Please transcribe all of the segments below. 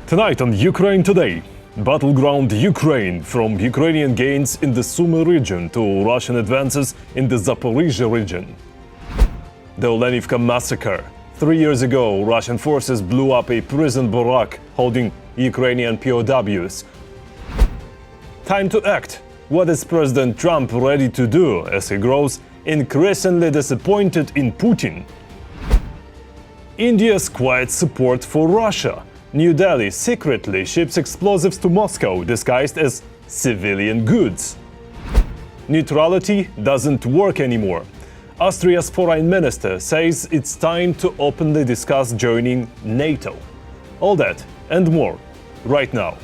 Tonight on Ukraine Today, battleground Ukraine, from Ukrainian gains in the Sumy region to Russian advances in the Zaporizhzhia region. The Olenivka massacre. 3 years ago, Russian forces blew up a prison barrack holding Ukrainian POWs. Time to act. What is President Trump ready to do as he grows increasingly disappointed in Putin? India's quiet support for Russia. New Delhi secretly ships explosives to Moscow disguised as civilian goods. Neutrality doesn't work anymore. Austria's foreign minister says it's time to openly discuss joining NATO. All that and more right now.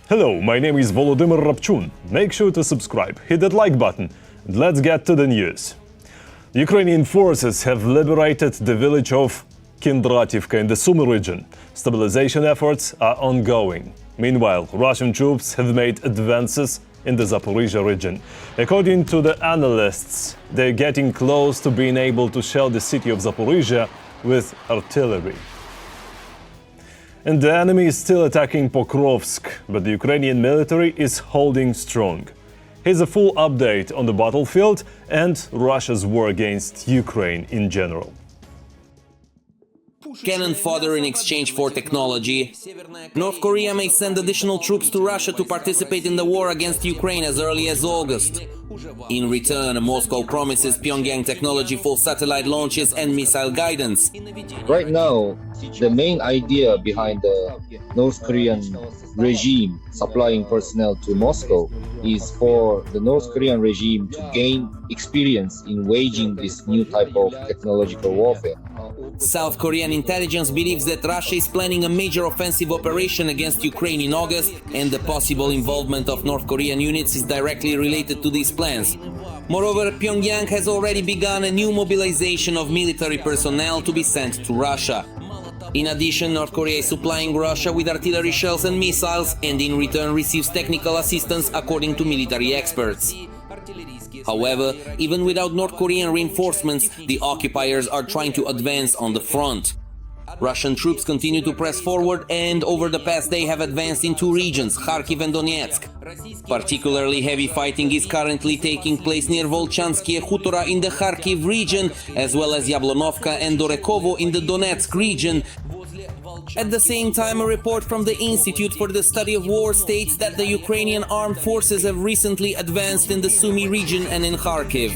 Hello, my name is Volodymyr Rabchun. Make sure to subscribe, hit that like button, and let's get to the news. Ukrainian forces have liberated the village of Kindrativka in the Sumy region. Stabilization efforts are ongoing. Meanwhile, Russian troops have made advances in the Zaporizhzhia region. According to the analysts, they're getting close to being able to shell the city of Zaporizhzhia with artillery. And the enemy is still attacking Pokrovsk, but the Ukrainian military is holding strong. Here's a full update on the battlefield and Russia's war against Ukraine in general. Cannon fodder in exchange for technology. North Korea may send additional troops to Russia to participate in the war against Ukraine as early as August. In return, Moscow promises Pyongyang technology for satellite launches and missile guidance. Right now, the main idea behind the North Korean regime supplying personnel to Moscow is for the North Korean regime to gain experience in waging this new type of technological warfare. South Korean intelligence believes that Russia is planning a major offensive operation against Ukraine in August, and the possible involvement of North Korean units is directly related to these plans. Moreover, Pyongyang has already begun a new mobilization of military personnel to be sent to Russia. In addition, North Korea is supplying Russia with artillery shells and missiles, and in return receives technical assistance according to military experts. However, even without North Korean reinforcements, the occupiers are trying to advance on the front. Russian troops continue to press forward and over the past day have advanced in two regions, Kharkiv and Donetsk. Particularly heavy fighting is currently taking place near Volchanskie Hutora in the Kharkiv region, as well as Yablonovka and Dorekovo in the Donetsk region. At the same time, a report from the Institute for the Study of War states that the Ukrainian armed forces have recently advanced in the Sumy region and in Kharkiv.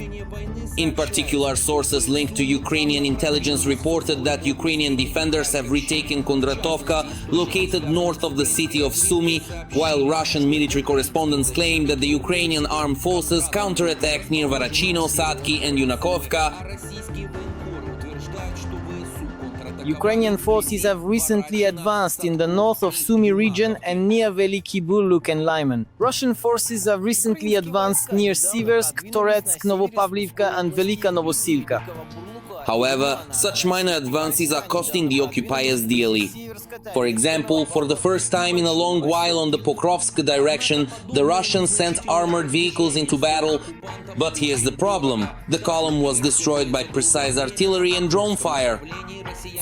In particular, sources linked to Ukrainian intelligence reported that Ukrainian defenders have retaken Kondratovka, located north of the city of Sumy, while Russian military correspondents claim that the Ukrainian armed forces counterattacked near Varachino, Sadki and Yunakovka. Ukrainian forces have recently advanced in the north of Sumy region and near Veliki Burluk and Lyman. Russian forces have recently advanced near Siversk, Toretsk, Novopavlivka and Velika Novosilka. However, such minor advances are costing the occupiers dearly. For example, for the first time in a long while on the Pokrovsk direction, the Russians sent armored vehicles into battle. But here's the problem. The column was destroyed by precise artillery and drone fire.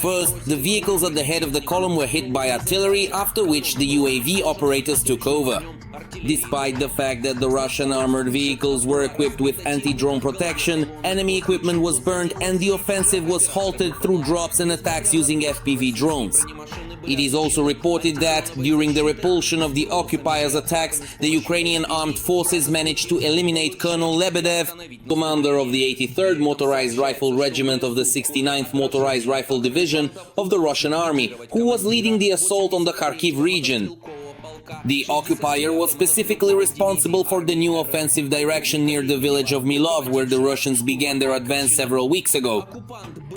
First, the vehicles at the head of the column were hit by artillery, after which the UAV operators took over. Despite the fact that the Russian armored vehicles were equipped with anti-drone protection, enemy equipment was burned and the offensive was halted through drops and attacks using FPV drones. It is also reported that, during the repulsion of the occupiers' attacks, the Ukrainian armed forces managed to eliminate Colonel Lebedev, commander of the 83rd Motorized Rifle Regiment of the 69th Motorized Rifle Division of the Russian Army, who was leading the assault on the Kharkiv region. The occupier was specifically responsible for the new offensive direction near the village of Milov, where the Russians began their advance several weeks ago.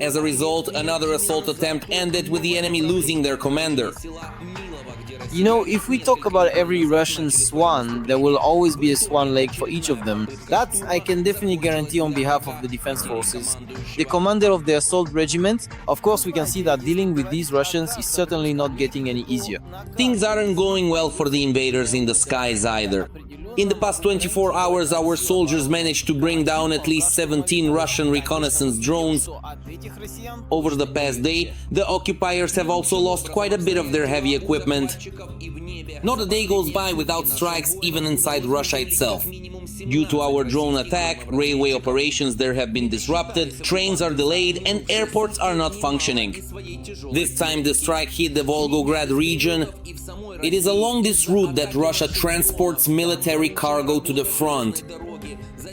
As a result, another assault attempt ended with the enemy losing their commander. You know, if we talk about every Russian swan, there will always be a swan lake for each of them. That I can definitely guarantee on behalf of the defense forces. The commander of the assault regiment, of course we can see that dealing with these Russians is certainly not getting any easier. Things aren't going well for the invaders in the skies either. In the past 24 hours, our soldiers managed to bring down at least 17 Russian reconnaissance drones. Over the past day, the occupiers have also lost quite a bit of their heavy equipment. Not a day goes by without strikes even inside Russia itself. Due to our drone attack, railway operations there have been disrupted, trains are delayed and airports are not functioning. This time the strike hit the Volgograd region. It is along this route that Russia transports military cargo to the front.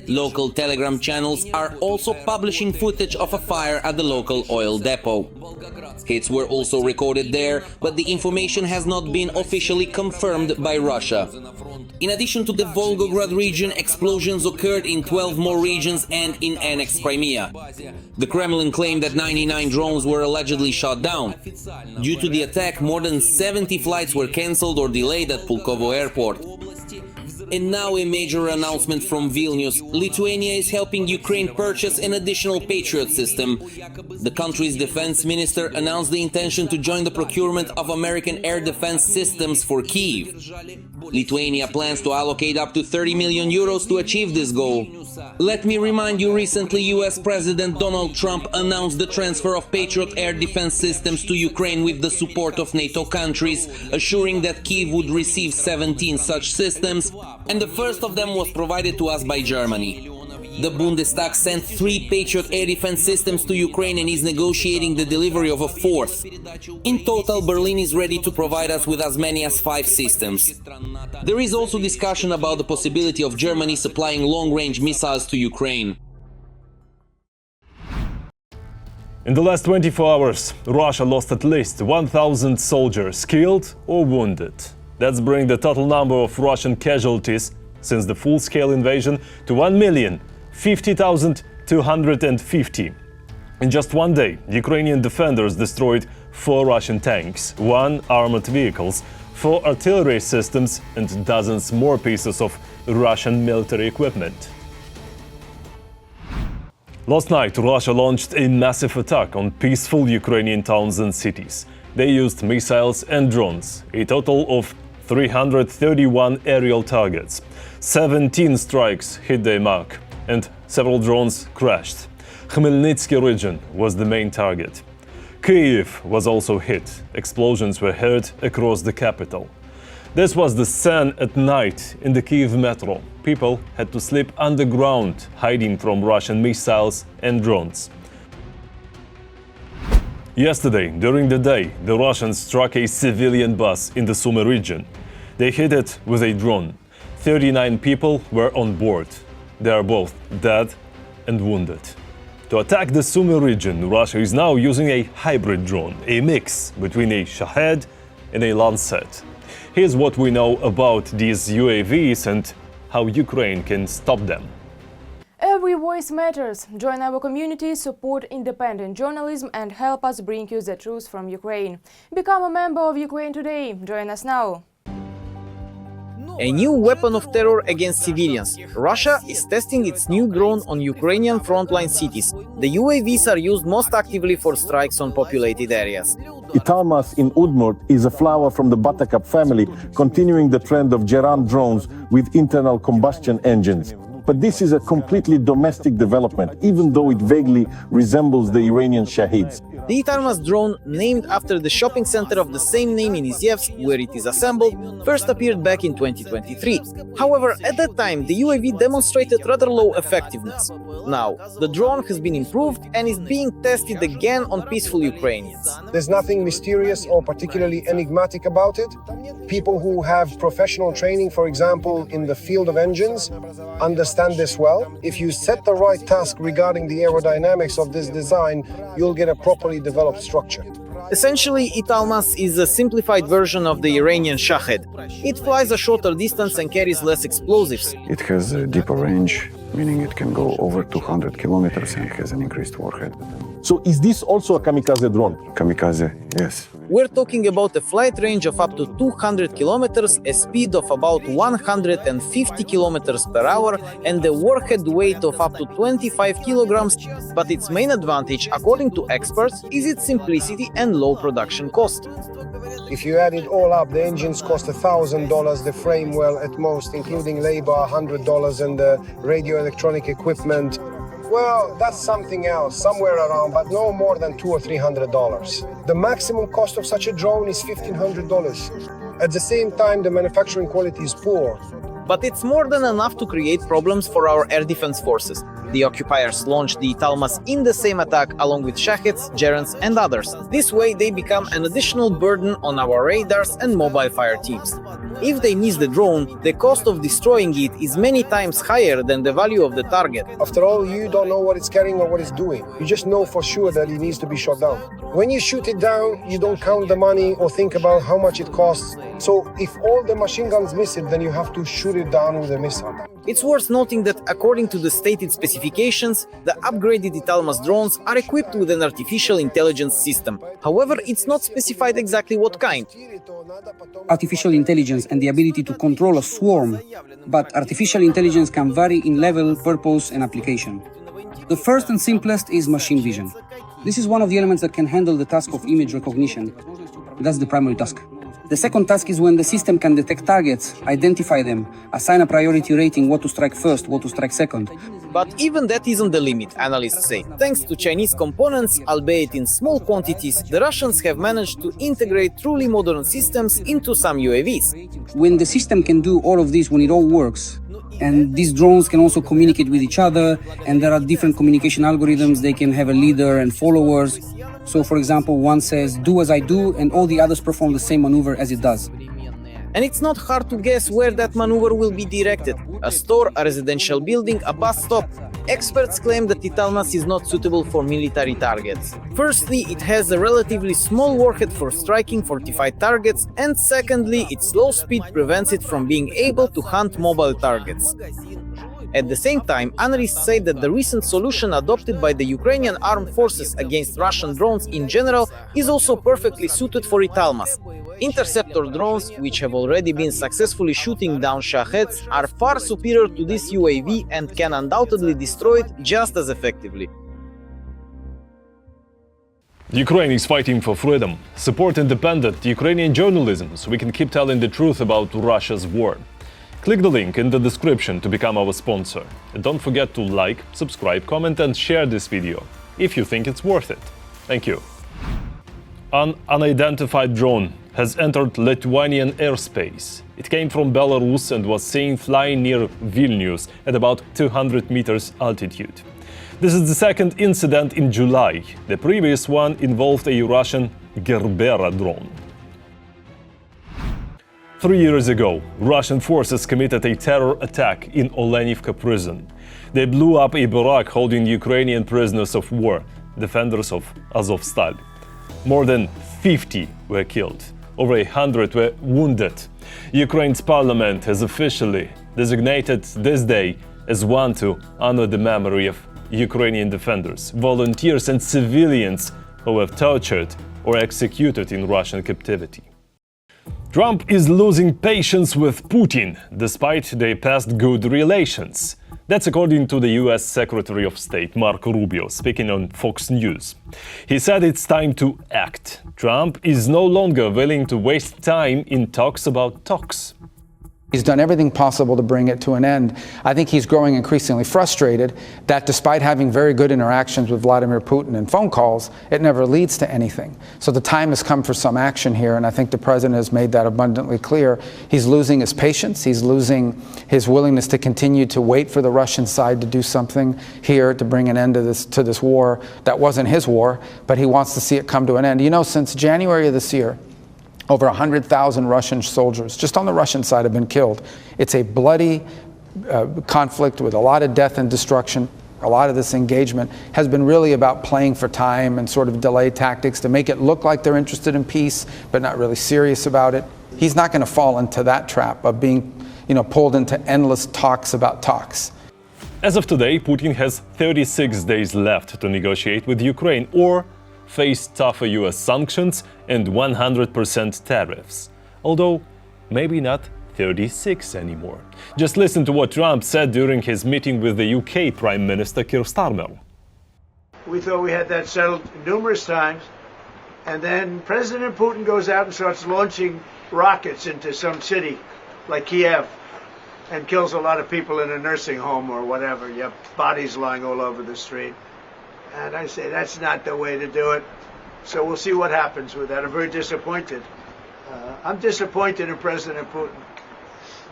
Local Telegram channels are also publishing footage of a fire at the local oil depot. Hits were also recorded there, but the information has not been officially confirmed by Russia. In addition to the Volgograd region, explosions occurred in 12 more regions and in annexed Crimea. The Kremlin claimed that 99 drones were allegedly shot down. Due to the attack, more than 70 flights were cancelled or delayed at Pulkovo airport. And now a major announcement from Vilnius. Lithuania is helping Ukraine purchase an additional Patriot system. The country's defense minister announced the intention to join the procurement of American air defense systems for Kyiv. Lithuania plans to allocate up to 30 million euros to achieve this goal. Let me remind you, recently US President Donald Trump announced the transfer of Patriot air defense systems to Ukraine with the support of NATO countries, assuring that Kyiv would receive 17 such systems, and the first of them was provided to us by Germany. The Bundestag sent 3 Patriot air defense systems to Ukraine and is negotiating the delivery of a 4th. In total, Berlin is ready to provide us with as many as 5 systems. There is also discussion about the possibility of Germany supplying long-range missiles to Ukraine. In the last 24 hours, Russia lost at least 1,000 soldiers killed or wounded. That's bringing the total number of Russian casualties since the full-scale invasion to 1,050,250. In just one day, Ukrainian defenders destroyed 4 Russian tanks, 1 armored vehicles, 4 artillery systems and dozens more pieces of Russian military equipment. Last night, Russia launched a massive attack on peaceful Ukrainian towns and cities. They used missiles and drones, a total of 331 aerial targets. 17 strikes hit their mark, and several drones crashed. Khmelnytsky region was the main target. Kyiv was also hit. Explosions were heard across the capital. This was the scene at night in the Kyiv metro. People had to sleep underground, hiding from Russian missiles and drones. Yesterday, during the day, the Russians struck a civilian bus in the Sumy region. They hit it with a drone. 39 people were on board. They are both dead and wounded. To attack the Sumy region, Russia is now using a hybrid drone, a mix between a Shahed and a Lancet. Here's what we know about these UAVs and how Ukraine can stop them. Every voice matters. Join our community, support independent journalism and help us bring you the truth from Ukraine. Become a member of Ukraine today. Join us now. A new weapon of terror against civilians. Russia is testing its new drone on Ukrainian frontline cities. The UAVs are used most actively for strikes on populated areas. Ultimatum in Udmurt is a flower from the Buttercup family, continuing the trend of Geran drones with internal combustion engines. But this is a completely domestic development, even though it vaguely resembles the Iranian Shahids. The Ultimatum drone, named after the shopping center of the same name in Izyevsk, where it is assembled, first appeared back in 2023. However, at that time, the UAV demonstrated rather low effectiveness. Now, the drone has been improved and is being tested again on peaceful Ukrainians. There's nothing mysterious or particularly enigmatic about it. People who have professional training, for example, in the field of engines, understand this well. If you set the right task regarding the aerodynamics of this design, you'll get a properly developed structure. Essentially, Ultimatum is a simplified version of the Iranian Shahed. It flies a shorter distance and carries less explosives. It has a deeper range, meaning it can go over 200 kilometers and has an increased warhead. So is this also a kamikaze drone? Kamikaze, yes. We're talking about a flight range of up to 200 kilometers, a speed of about 150 kilometers per hour, and a warhead weight of up to 25 kilograms. But its main advantage, according to experts, is its simplicity and low production cost. If you add it all up, the engines cost $1,000, the frame, well, at most, including labor, $100, and the radio electronic equipment. Well, that's something else, somewhere around, but no more than $200 or $300. The maximum cost of such a drone is $1,500. At the same time, the manufacturing quality is poor. But it's more than enough to create problems for our air defense forces. The occupiers launched the Italmas in the same attack along with Shaheds, Gerents and others. This way they become an additional burden on our radars and mobile fire teams. If they miss the drone, the cost of destroying it is many times higher than the value of the target. After all, you don't know what it's carrying or what it's doing. You just know for sure that it needs to be shot down. When you shoot it down, you don't count the money or think about how much it costs. So if all the machine guns miss it, then you have to shoot it down with a missile. It's worth noting that according to the stated specifications, the upgraded Italmas drones are equipped with an artificial intelligence system. However, it's not specified exactly what kind. Artificial intelligence and the ability to control a swarm, but artificial intelligence can vary in level, purpose and application. The first and simplest is machine vision. This is one of the elements that can handle the task of image recognition. That's the primary task. The second task is when the system can detect targets, identify them, assign a priority rating, what to strike first, what to strike second. But even that isn't the limit, analysts say. Thanks to Chinese components, albeit in small quantities, the Russians have managed to integrate truly modern systems into some UAVs. When the system can do all of this, when it all works, and these drones can also communicate with each other, and there are different communication algorithms, they can have a leader and followers. So, for example, one says, do as I do, and all the others perform the same maneuver as it does. And it's not hard to guess where that maneuver will be directed. A store, a residential building, a bus stop. Experts claim that Italmas is not suitable for military targets. Firstly, it has a relatively small warhead for striking fortified targets, and secondly, its low speed prevents it from being able to hunt mobile targets. At the same time, analysts say that the recent solution adopted by the Ukrainian armed forces against Russian drones in general is also perfectly suited for Italmas. Interceptor drones, which have already been successfully shooting down Shaheds, are far superior to this UAV and can undoubtedly destroy it just as effectively. Ukraine is fighting for freedom. Support independent Ukrainian journalism so we can keep telling the truth about Russia's war. Click the link in the description to become our sponsor. And don't forget to like, subscribe, comment and share this video if you think it's worth it. Thank you. An unidentified drone has entered Lithuanian airspace. It came from Belarus and was seen flying near Vilnius at about 200 meters altitude. This is the second incident in July. The previous one involved a Russian Gerbera drone. 3 years ago, Russian forces committed a terror attack in Olenivka prison. They blew up a barrack holding Ukrainian prisoners of war, defenders of Azovstal. More than 50 were killed. Over 100 were wounded. Ukraine's parliament has officially designated this day as one to honor the memory of Ukrainian defenders, volunteers and civilians who were tortured or executed in Russian captivity. Trump is losing patience with Putin, despite their past good relations. That's according to the US Secretary of State, Marco Rubio, speaking on Fox News. He said it's time to act. Trump is no longer willing to waste time in talks about talks. He's done everything possible to bring it to an end. I think he's growing increasingly frustrated that despite having very good interactions with Vladimir Putin and phone calls, it never leads to anything. So the time has come for some action here, and I think the president has made that abundantly clear. He's losing his patience. He's losing his willingness to continue to wait for the Russian side to do something here to bring an end to this war that wasn't his war, but he wants to see it come to an end. You know, since January of this year, over 100,000 Russian soldiers, just on the Russian side, have been killed. It's a bloody conflict with a lot of death and destruction. A lot of this engagement has been really about playing for time and sort of delay tactics to make it look like they're interested in peace, but not really serious about it. He's not going to fall into that trap of being, pulled into endless talks about talks. As of today, Putin has 36 days left to negotiate with Ukraine or face tougher US sanctions and 100% tariffs. Although, maybe not 36 anymore. Just listen to what Trump said during his meeting with the UK Prime Minister Keir Starmer. We thought we had that settled numerous times, and then President Putin goes out and starts launching rockets into some city like Kiev and kills a lot of people in a nursing home or whatever. You have bodies lying all over the street. And I say that's not the way to do it. So we'll see what happens with that. I'm very disappointed. I'm disappointed in President Putin.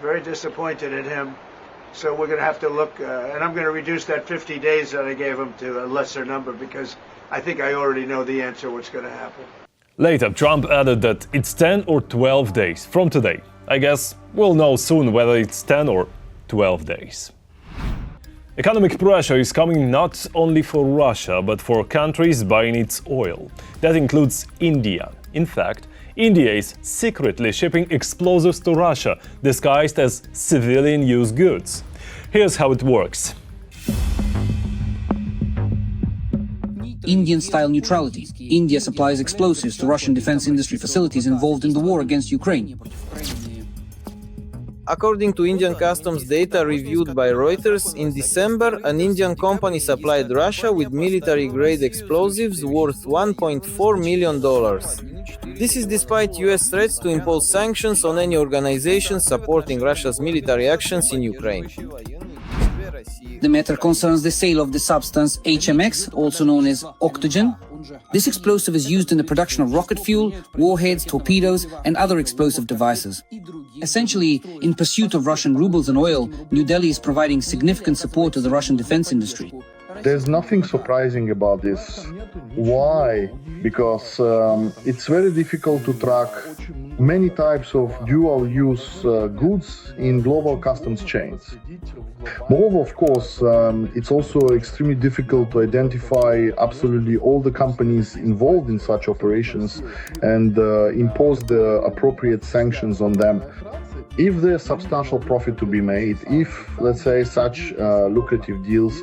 Very disappointed in him. So we're going to have to look, and I'm going to reduce that 50 days that I gave him to a lesser number because I think I already know the answer what's going to happen. Later, Trump added that it's 10 or 12 days from today. I guess we'll know soon whether it's 10 or 12 days. Economic pressure is coming not only for Russia, but for countries buying its oil. That includes India. In fact, India is secretly shipping explosives to Russia, disguised as civilian-use goods. Here's how it works. Indian-style neutrality. India supplies explosives to Russian defense industry facilities involved in the war against Ukraine. According to Indian customs data reviewed by Reuters, in December, an Indian company supplied Russia with military-grade explosives worth $1.4 million. This is despite US threats to impose sanctions on any organization supporting Russia's military actions in Ukraine. The matter concerns the sale of the substance HMX, also known as octogen. This explosive is used in the production of rocket fuel, warheads, torpedoes, and other explosive devices. Essentially, in pursuit of Russian rubles and oil, New Delhi is providing significant support to the Russian defense industry. There's nothing surprising about this. Why? Because it's very difficult to track many types of dual-use goods in global customs chains. Moreover, of course, it's also extremely difficult to identify absolutely all the companies involved in such operations and impose the appropriate sanctions on them. If there's substantial profit to be made, if, let's say, such lucrative deals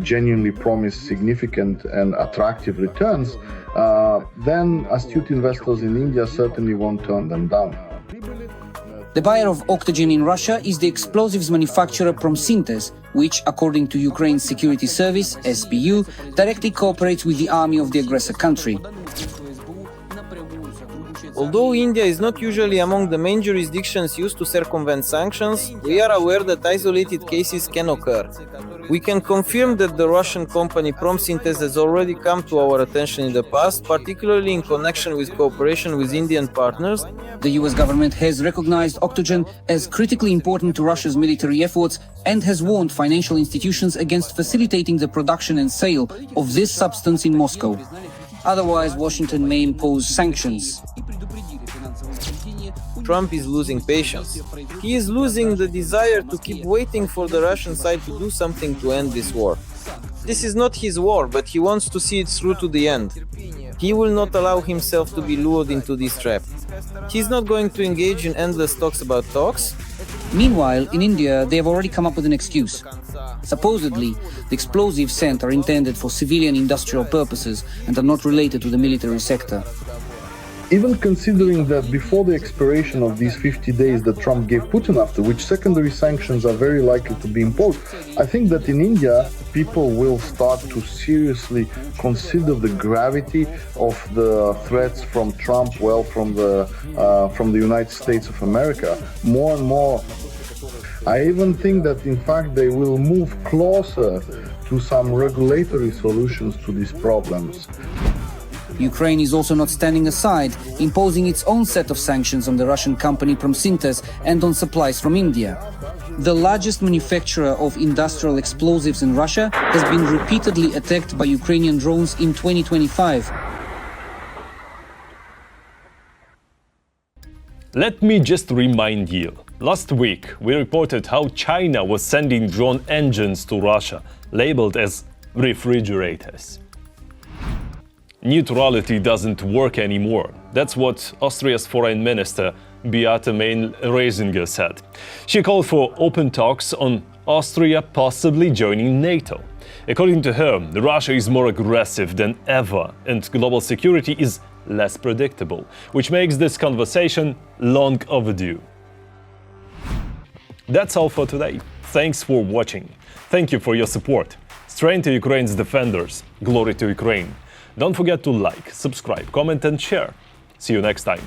genuinely promise significant and attractive returns, then astute investors in India certainly won't turn them down. The buyer of octogen in Russia is the explosives manufacturer Putin'S, which, according to Ukraine's security service, SBU, directly cooperates with the army of the aggressor country. Although India is not usually among the main jurisdictions used to circumvent sanctions, we are aware that isolated cases can occur. We can confirm that the Russian company Putin'S has already come to our attention in the past, particularly in connection with cooperation with Indian partners. The US government has recognized octogen as critically important to Russia's military efforts and has warned financial institutions against facilitating the production and sale of this substance in Moscow. Otherwise, Washington may impose sanctions. Trump is losing patience. He is losing the desire to keep waiting for the Russian side to do something to end this war. This is not his war, but he wants to see it through to the end. He will not allow himself to be lured into this trap. He's not going to engage in endless talks about talks. Meanwhile, in India, they have already come up with an excuse. Supposedly, the explosives sent are intended for civilian industrial purposes and are not related to the military sector. Even considering that before the expiration of these 50 days that Trump gave Putin, after which secondary sanctions are very likely to be imposed, I think that in India, people will start to seriously consider the gravity of the threats from Trump, from the United States of America, more and more. I even think that, in fact, they will move closer to some regulatory solutions to these problems. Ukraine is also not standing aside, imposing its own set of sanctions on the Russian company Putin'S and on supplies from India. The largest manufacturer of industrial explosives in Russia has been repeatedly attacked by Ukrainian drones in 2025. Let me just remind you, last week we reported how China was sending drone engines to Russia, labeled as refrigerators. Neutrality doesn't work anymore. That's what Austria's Foreign Minister Beate Main-Reisinger said. She called for open talks on Austria possibly joining NATO. According to her, Russia is more aggressive than ever and global security is less predictable, which makes this conversation long overdue. That's all for today. Thanks for watching. Thank you for your support. Strength to Ukraine's defenders. Glory to Ukraine. Don't forget to like, subscribe, comment and share. See you next time.